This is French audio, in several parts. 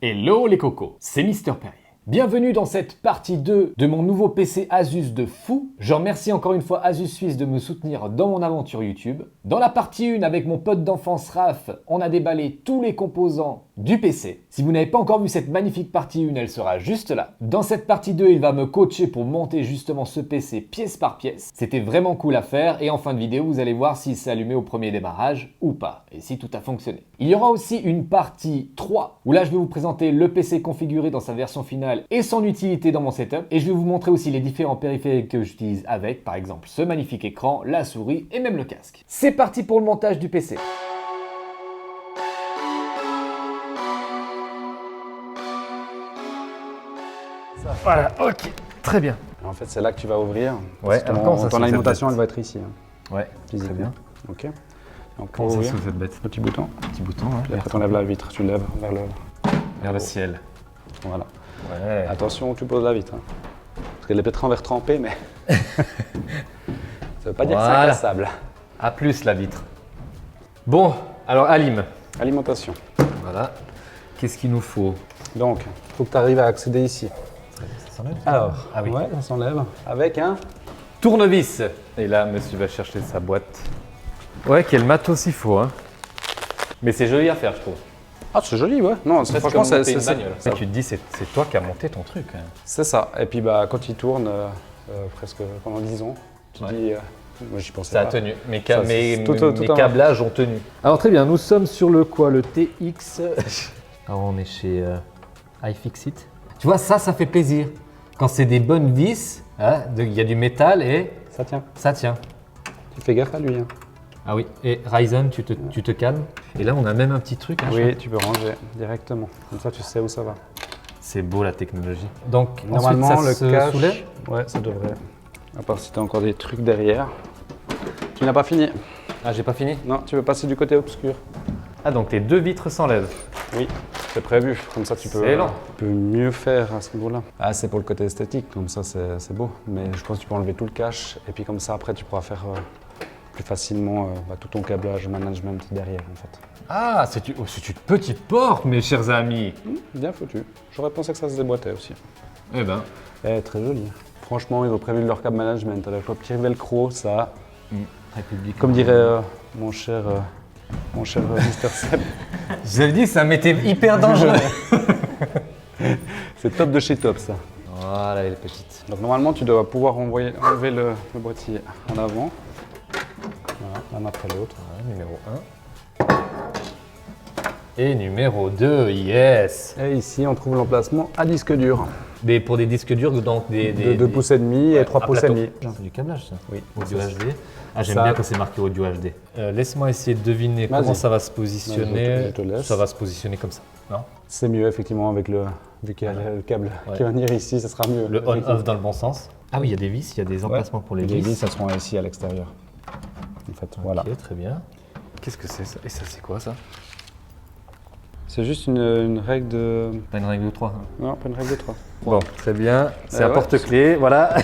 Hello les cocos, c'est Mister Perrier. Bienvenue dans cette partie 2 de mon nouveau PC Asus de fou. Je remercie encore une fois Asus Suisse de me soutenir dans mon aventure YouTube. Dans la partie 1, avec mon pote d'enfance Raph, on a déballé tous les composants du PC. Si vous n'avez pas encore vu cette magnifique partie 1, elle sera juste là. Dans cette partie 2, il va me coacher pour monter justement ce PC pièce par pièce. C'était vraiment cool à faire et en fin de vidéo, vous allez voir s'il s'est allumé au premier démarrage ou pas et si tout a fonctionné. Il y aura aussi une partie 3 où là, je vais vous présenter le PC configuré dans sa version finale et son utilité dans mon setup, et je vais vous montrer aussi les différents périphériques que j'utilise avec, par exemple ce magnifique écran, la souris et même le casque. C'est parti pour le montage du PC. Voilà, ok, très bien. En fait, c'est là que tu vas ouvrir. Ouais, ton alimentation, elle va être ici. Hein, ouais, très bien. Ok. Donc, Comment ça se fait cette bête? Petit bouton. Petit bouton, hein. Puis après, tu enlèves la vitre, tu lèves vers le ciel. Voilà. Ouais. Attention où tu poses la vitre. Hein. Parce qu'elle est peut-être en verre trempé, mais ça veut pas dire que c'est incassable. A plus la vitre. Bon, alors Alim. Alimentation. Voilà. Qu'est-ce qu'il nous faut? Donc, il faut que tu arrives à accéder ici. Ça s'enlève? Alors, ah oui. Ouais, ça s'enlève. Avec un tournevis. Et là, monsieur va chercher sa boîte. Ouais, quel matos il faut, hein. Mais c'est joli à faire, je trouve. Ah, c'est joli, ouais. Non, franchement, c'est une bagnole. Tu te dis, c'est toi qui as monté ton truc. Hein. C'est ça. Et puis, bah, quand il tourne, presque pendant 10 ans, tu te dis, moi, j'y pensais ça pas. a tenu. Mes tout câblages ont tenu. Alors, très bien, nous sommes sur le quoi? Le TX. Alors, on est chez iFixit. Tu vois, ça fait plaisir. Quand c'est des bonnes vis, hein, il y a du métal et Ça tient. ça tient. Tu fais gaffe à lui. Hein. Ah oui, et Ryzen, tu te calmes. Et là, on a même un petit truc. Hein, oui, tu peux ranger directement. Comme ça, tu sais où ça va. C'est beau la technologie. Donc, normalement, ensuite, ça le cache, soulève. ouais, ça devrait. À part si tu as encore des trucs derrière. Tu n'as pas fini. Ah, j'ai pas fini? Non, tu veux passer du côté obscur. Ah, donc les deux vitres s'enlèvent. Oui, c'est prévu. Comme ça, tu peux mieux faire à ce niveau-là. Ah, c'est pour le côté esthétique. Comme ça, c'est beau. Mais je pense que tu peux enlever tout le cache. Et puis comme ça, après, tu pourras faire plus facilement tout ton câblage management derrière, en fait. Ah, c'est une petite porte, mes chers amis. Bien foutu. J'aurais pensé que ça se déboîtait aussi. Eh ben. Très joli. Franchement, ils ont prévu leur câble management avec le petit velcro, ça. République. Comme dirait mon cher Mister Seb. Je l'ai dit, ça m'était hyper dangereux. C'est top de chez top, ça. Voilà, elle est petite. Donc normalement, tu dois pouvoir enlever le boîtier en avant. Voilà, l'un après l'autre. Voilà, numéro 1. Et numéro 2, yes. Et ici, on trouve l'emplacement à disque dur. Pour des disques durs, donc des 2 pouces et demi et 3 pouces et demi. C'est du câblage, ça. Oui. Audio HD. Ah, j'aime bien quand c'est marqué audio HD. Laisse-moi essayer de deviner comment ça va se positionner. Je te laisse. Ça va se positionner comme ça, non? C'est mieux, effectivement, avec vu qu'il y a le câble qui va venir ici, ça sera mieux. Le on-off dans le bon sens. Ah oui, il y a des vis, il y a des emplacements pour les vis. Les vis, ça seront ici à l'extérieur. En fait, voilà. Ok, très bien. Qu'est-ce que c'est ça? Et ça, c'est quoi ça? C'est juste une règle de... Pas une règle de 3. Hein. Non, pas une règle de 3. Bon, très bien. C'est un ouais. porte-clés, voilà.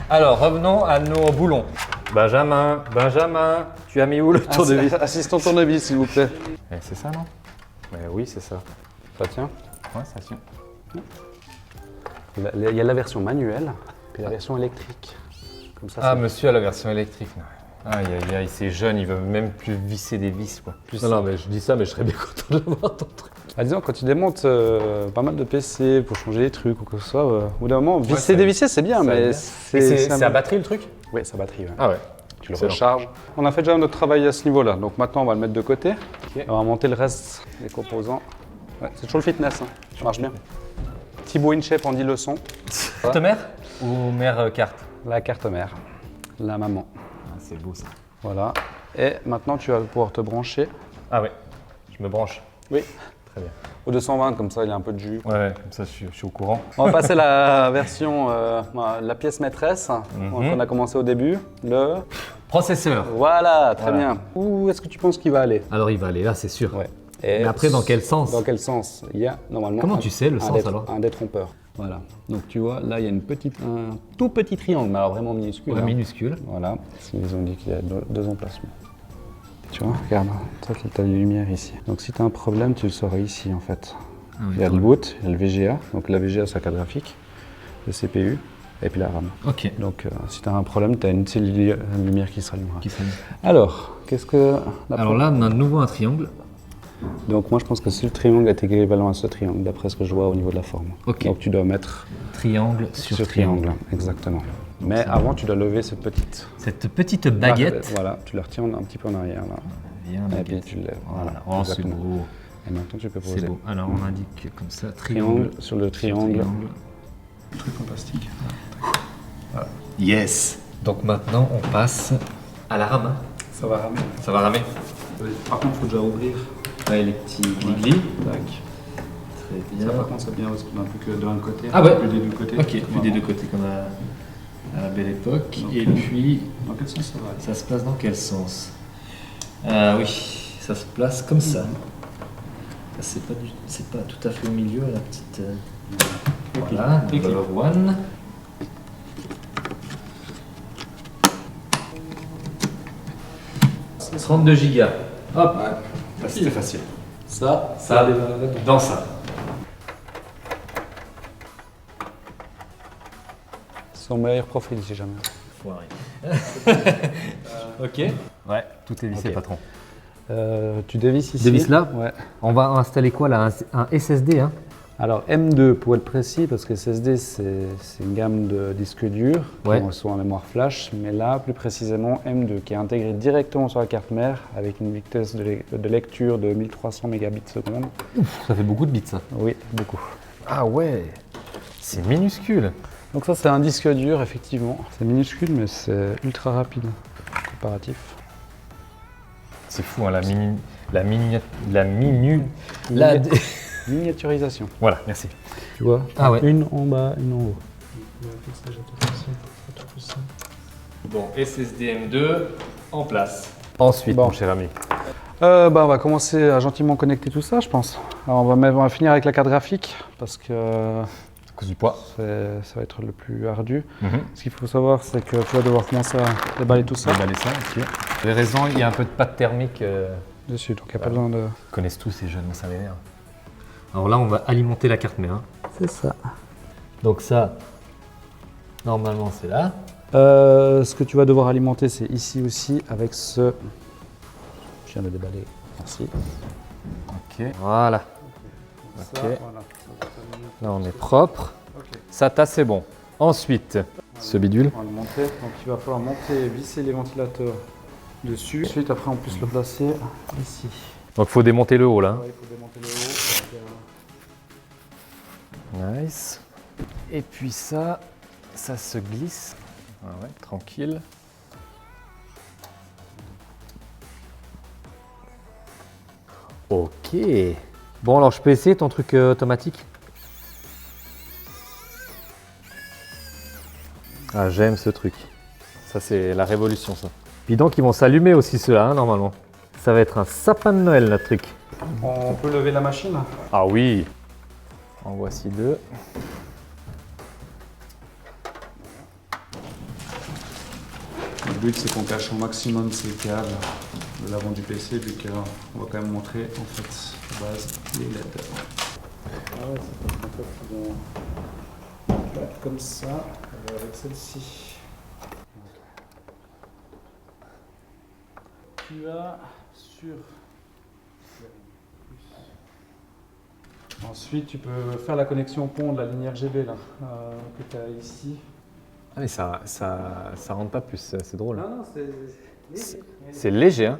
Alors, revenons à nos boulons. Benjamin, tu as mis où le tournevis? Assistant tournevis, s'il vous plaît. C'est ça, non? Oui, c'est ça. Ça tient? Ouais, ça tient. Il y a la version manuelle, puis la version électrique. Comme ça, monsieur a la version électrique. Aïe, aïe, aïe, c'est jeune, il veut même plus visser des vis, quoi. Non, mais je dis ça, mais je serais bien content de l'avoir ton truc. Ah, disons, quand tu démontes pas mal de PC pour changer les trucs ou quoi que ce soit, au bout d'un moment, visser, dévisser, c'est bien, mais c'est à batterie le truc? Oui, c'est à batterie, ouais. Ah ouais. Tu le recharges. On a fait déjà notre travail à ce niveau-là, donc maintenant on va le mettre de côté. Okay. On va monter le reste des composants. Ouais, c'est toujours le fitness, hein. Ça marche bien. Thibaut InShape en 10 leçons. Carte mère ou mère carte? La carte mère, la maman. C'est beau ça. Voilà. Et maintenant, tu vas pouvoir te brancher. Ah ouais, je me branche. Oui. Très bien. Au 220, comme ça, il y a un peu de jus. Ouais, comme ça, je suis au courant. On va passer la version, la pièce maîtresse qu'on a commencé au début. Le processeur. Voilà, très bien. Où est-ce que tu penses qu'il va aller? Alors, il va aller là, c'est sûr. Ouais. Mais après, dans quel sens? Dans quel sens? Il y a normalement. Comment tu sais le sens alors? Un détrompeur. Voilà. Donc tu vois, là il y a un tout petit triangle, mais alors vraiment minuscule. Ouais, minuscule. Voilà. Ils ont dit qu'il y a deux emplacements. Tu vois, regarde, toi qui as les lumières ici. Donc si tu as un problème, tu le sauras ici en fait. Ah oui, il y a le boot, il y a le VGA. Donc la VGA, c'est la carte graphique, le CPU et puis la RAM. Ok. Donc si tu as un problème, tu as une petite lumière qui s'allumera. Qui s'allume. Alors, qu'est-ce que... Alors là, on a de nouveau un triangle. Donc moi, je pense que ce triangle est équivalent à ce triangle, d'après ce que je vois au niveau de la forme. Ok. Donc tu dois mettre Triangle sur triangle. Exactement. Mais avant, tu dois lever cette petite baguette. Voilà, tu la retiens un petit peu en arrière là. Bien, Et puis tu le lèves. Voilà. Oh, c'est beau. Et maintenant, tu peux poser. C'est beau. Alors on indique comme ça, Triangle sur le triangle. Truc en plastique. Voilà. Yes. Donc maintenant, on passe à la rame. Ça va ramer. Ça va ramer. Oui. Par contre, il faut déjà ouvrir. Ouais, les petits glis. Tac. Très bien. Ça, par contre, c'est bien parce qu'on n'a plus que d'un côté. Ah ouais. Plus des deux côtés. Ok, plus des deux côtés comme à la belle époque. Donc, et puis, dans quel sens ça va aller? ça se place dans quel sens? Oui, ça se place comme ça. C'est pas tout à fait au milieu, la petite. Voilà, number one. « 32 gigas. Hop, Ouais. c'était facile. Ça, Dans ça. Son meilleur profil, si jamais. Foiré. Ok. Ouais, tout est vissé, Ok. patron. Tu dévisses ici. Dévisse là. Ouais. On va installer quoi là? Un SSD, hein? Alors M2 pour être précis, parce que SSD c'est une gamme de disques durs Ouais. qui sont en mémoire flash, mais là plus précisément M2 qui est intégré directement sur la carte mère avec une vitesse de lecture de 1300 mégabits seconde. Ça fait beaucoup de bits, ça. Oui, beaucoup. Ah ouais, c'est minuscule. Donc ça c'est un disque dur effectivement. C'est minuscule mais c'est ultra rapide comparatif. C'est fou, hein, la Miniaturisation. Voilà, merci. Tu vois, Ah ouais. une en bas, une en haut. Bon, SSD M2 en place. Ensuite, Bon. mon cher ami. On va commencer à gentiment connecter tout ça, je pense. Alors, on va finir avec la carte graphique parce que À cause du poids. ça va être le plus ardu. Ce qu'il faut savoir, c'est que tu vas devoir commencer à déballer tout ça Déballer ça, ok. Vous avez raison, il y a un peu de pâte thermique. dessus, donc il n'y a pas besoin de... Ils connaissent tous ces jeunes, ça m'énerve. Alors là, on va alimenter la carte mère. Hein. C'est ça. Donc ça, normalement, c'est là. Ce que tu vas devoir alimenter, c'est ici aussi avec ce... Je viens de déballer, merci. Ok. Voilà. Ok. Ça, voilà. Là, on est propre. Ok. SATA, c'est bon. Ensuite, ce bidule. On va le monter, donc il va falloir monter et visser les ventilateurs dessus. Ensuite, après, on peut le placer ici. Donc, il faut démonter le haut, là. Ouais, il faut démonter le haut. Nice. Et puis ça se glisse. Ah ouais, tranquille. Ok. Bon, alors je peux essayer ton truc automatique. Ah, j'aime ce truc. Ça, c'est la révolution, ça. Puis donc, ils vont s'allumer aussi, ceux-là, hein, normalement. Ça va être un sapin de Noël, notre truc. On peut lever la machine. Ah oui. En voici deux. Le but, c'est qu'on cache au maximum ces câbles de l'avant du PC, vu qu'on va quand même montrer en fait de base les LED. Ah ouais, c'est parce qu'en fait, ils vont faire comme ça, avec celle-ci. Tu as sur... Ensuite, tu peux faire la connexion au pont de la ligne RGB là, que tu as ici. Ah mais ça rentre pas plus, c'est drôle. Non, C'est léger, hein.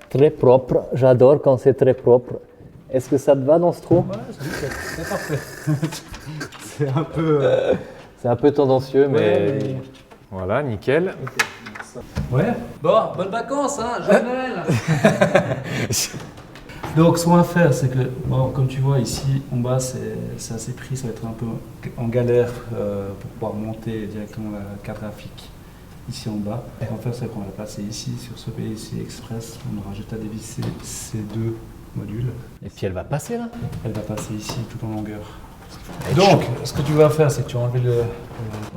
Très propre, j'adore quand c'est très propre. Est-ce que ça te va dans ce trou? c'est parfait. C'est un peu... C'est un peu tendancieux, mais... mais- Voilà, nickel. Ouais. Bon, bonnes vacances, hein, joyeux Noël. Donc, ce qu'on va faire, c'est que, bon, comme tu vois ici, en bas, c'est assez pris, ça va être un peu en galère pour pouvoir monter directement la carte graphique ici en bas. Ce qu'on va faire, c'est qu'on va la placer ici, sur ce PLC Express. On aura juste à dévisser ces deux modules. Et puis elle va passer là. Elle va passer ici tout en longueur. Donc, ce que tu vas faire, c'est que tu vas enlever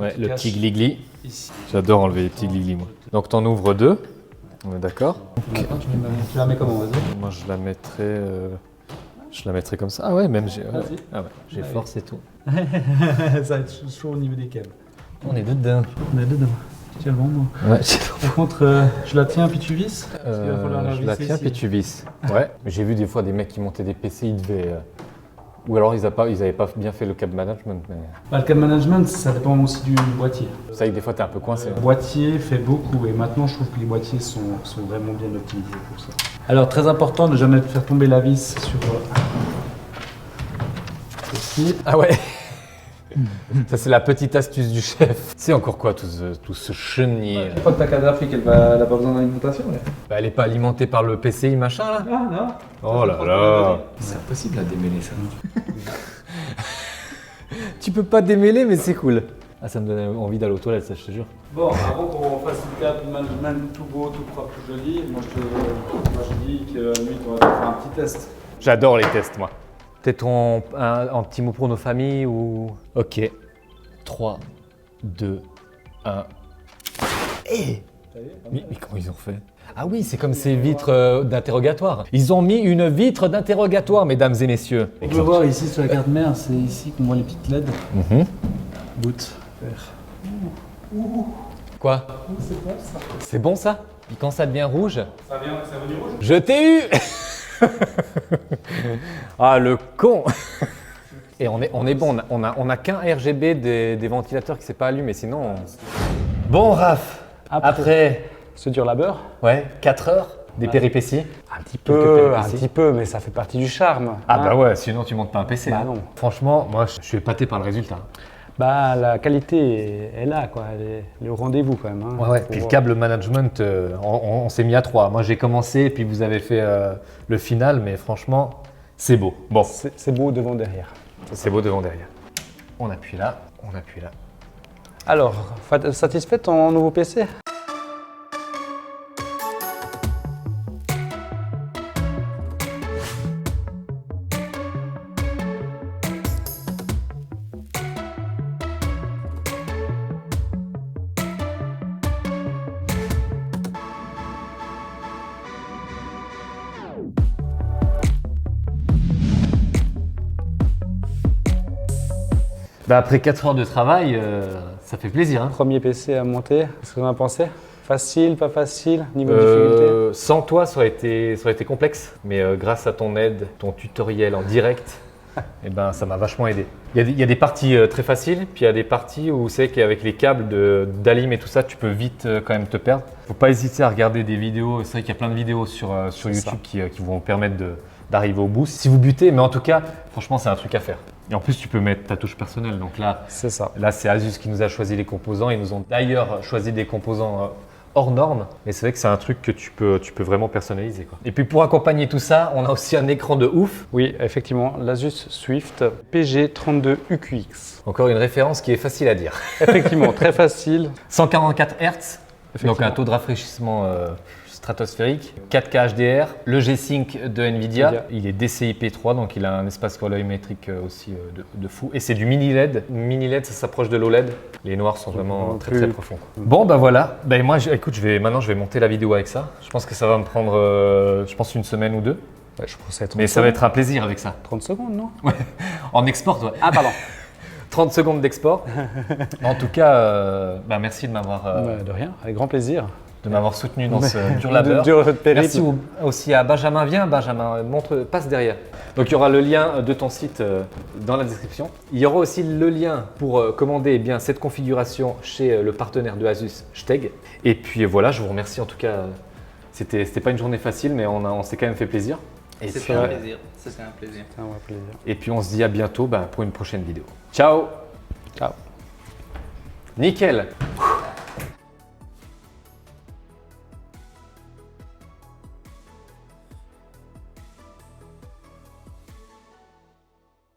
Ouais, le cache petit gligli. ici. J'adore enlever les petits gliglis, moi. Donc t'en ouvres deux. On est d'accord. Maintenant, tu la mets comment, vas-y? Moi je la mettrais Je la mettrai comme ça. Ah ouais, même j'ai Vas-y. j'ai force et tout. Ça va être chaud au niveau des câbles. On est dedans. On est dedans. Tiens le bon mot. Ouais, Par contre, je la tiens puis tu visses. Parce qu'il va falloir je la visser tiens ici. puis tu visses. Ouais. J'ai vu des fois des mecs qui montaient des PC, ils devaient. Ou alors ils avaient pas bien fait le câble management. Mais... Bah, le câble management, ça dépend aussi du boîtier. C'est vrai que des fois t'es un peu coincé. Le boîtier fait beaucoup et maintenant je trouve que les boîtiers sont vraiment bien optimisés pour ça. Alors très important de jamais faire tomber la vis sur ici. Ah ouais. Ça c'est la petite astuce du chef. C'est encore quoi tout ce chenille? Une fois que ta carte graphique elle n'a pas besoin d'alimentation. Bah, elle est pas alimentée par le PCI machin là? Ah non. Oh là là. C'est impossible à démêler ça. Tu peux pas démêler mais c'est cool. Ah ça me donne envie d'aller aux toilettes ça je te jure. Bon, avant qu'on fasse le câble management tout beau, tout propre, tout joli, moi je dis que lui on va faire un petit test. J'adore les tests moi. Peut-être un petit mot pour nos familles ou... Ok. 3, 2, 1... Mais comment ils ont fait? Ah oui, c'est comme ces vitres d'interrogatoire. Ils ont mis une vitre d'interrogatoire, mesdames et messieurs. On peut voir ici sur la carte mère, c'est ici qu'on voit les petites LED. Boot, vert. Quoi? C'est bon ça. C'est bon ça? Et quand ça devient rouge? Ça vient du rouge? Je t'ai eu. Ah le con. Et on est bon, on a qu'un RGB des ventilateurs qui s'est pas allumé, sinon... Bon Raph, après Ce dur labeur. ouais, 4 heures, des péripéties. Un petit Quelques peu, péripéties. mais ça fait partie du charme. Ah hein. bah ouais, sinon tu montes pas un PC. Bah hein. non. Franchement, moi je suis épaté par le résultat. Bah la qualité est là, quoi. Elle est au rendez-vous quand même. Hein. Ouais. Faut Puis le voir. câble management, on s'est mis à 3. Moi j'ai commencé et puis vous avez fait le final, mais franchement, c'est beau. Bon, C'est beau devant derrière. c'est beau devant derrière. On appuie là, on appuie là. Alors, satisfait ton nouveau PC? Bah après 4 heures de travail, ça fait plaisir. Hein. Premier PC à monter, qu'est-ce que vous en pensez? Facile, pas facile, niveau de difficulté? Sans toi, ça aurait été complexe, mais grâce à ton aide, ton tutoriel en direct, eh ben, ça m'a vachement aidé. Il y a des parties très faciles, puis il y a des parties où c'est qu'avec les câbles d'alim et tout ça, tu peux vite quand même te perdre. Faut pas hésiter à regarder des vidéos. C'est vrai qu'il y a plein de vidéos sur YouTube qui vont vous permettre d'arriver au bout. Si vous butez, mais en tout cas, franchement, c'est un truc à faire. Et en plus, tu peux mettre ta touche personnelle. Donc là, C'est ça. c'est Asus qui nous a choisi les composants. Ils nous ont d'ailleurs choisi des composants hors normes. Mais c'est vrai que c'est un truc que tu peux vraiment personnaliser, quoi. Et puis pour accompagner tout ça, on a aussi un écran de ouf. Oui, effectivement, l'Asus Swift PG32UQX. Encore une référence qui est facile à dire. Effectivement, très facile. 144 Hz, donc Effectivement. un taux de rafraîchissement stratosphérique, 4K HDR, le G-Sync de Nvidia, il est DCI-P3, donc il a un espace colorimétrique aussi de fou. Et c'est du mini LED. Mini LED, ça s'approche de l'OLED. Les noirs sont vraiment très plus- profonds. Bon bah voilà, bah, moi écoute, maintenant je vais monter la vidéo avec ça. Je pense que ça va me prendre, je pense une semaine ou deux. Ouais, je pensais à 30 Mais ça va être un plaisir avec ça. 30 secondes, non? En export, ouais. Ah, pardon. 30 secondes d'export. En tout cas, bah, merci de m'avoir De rien, avec grand plaisir. soutenu dans ce dur labeur. Dur périple. Merci aussi à Benjamin. Viens, Benjamin, passe derrière. Donc il y aura le lien de ton site dans la description. Il y aura aussi le lien pour commander eh bien, cette configuration chez le partenaire de Asus, Steg. Et puis voilà, je vous remercie en tout cas. C'était pas une journée facile, mais on s'est quand même fait plaisir. Et C'était puis, un plaisir. C'était un plaisir. C'est un vrai plaisir. et puis on se dit à bientôt pour une prochaine vidéo. Ciao. Ciao. Nickel.